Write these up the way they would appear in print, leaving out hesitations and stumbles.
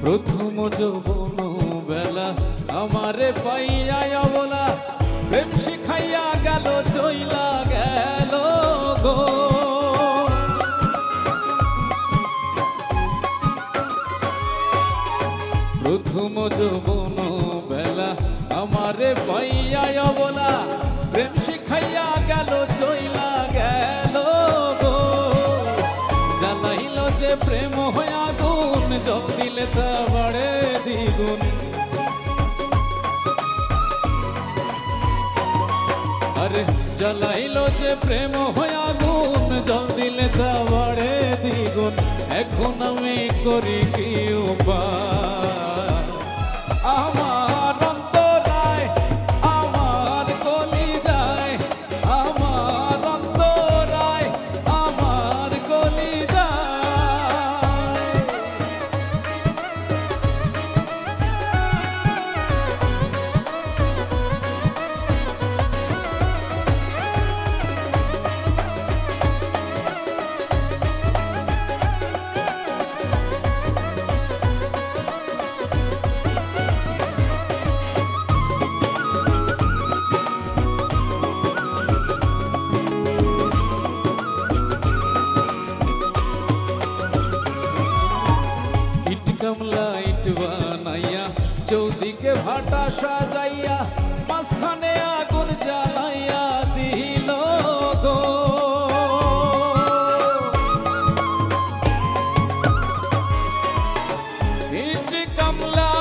প্রথম যৌবন বেলা আমারে পাইয়া অবলা প্রেম শিখাইয়া গেল চইলা গেল গো। প্রথম যৌবন বেলা আমারে পাইয়া অবলা প্রেম শিখাইয়া গেল চইলা গেল গো। জ্বালাইল যে প্রেম হয়ে আগুন জল দিলে তা বাড়ে দ্বিগুণ। আরে জ্বালাইল যে প্রেম হয়ে আগুন জল দিলে তা বাড়ে দ্বিগুণ। এখন আমি করি কি উপায় আমার অন্তরায় আমার কলিজায় আমার অন্তরায় আমার কলিজায়। কামলা ইট বানাইয়া চৌদিকে ভাটা সাজাইয়া মাঝখানে আগুন জ্বালাইয়া দিল গো। ইট কামলা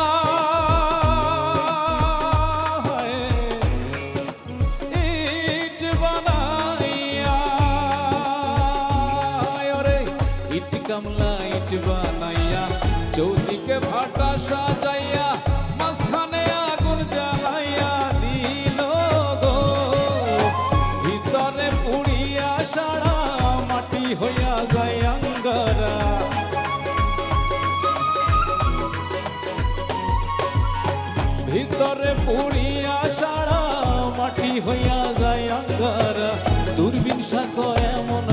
ইট বানাইয়া ওরে ইট কামলা ইট বানাইয়া চৌদিকে ভাটা সাজাইয়া মাঝখানে আগুন জ্বালাইয়া দিল গো। ভিতরে পুড়িয়া সারা মাটি হইয়া যায় আঙ্গারা। ভিতরে পুড়িয়া সারা মাটি হইয়া যায় আঙ্গারা। দূরবীন শাখ এমন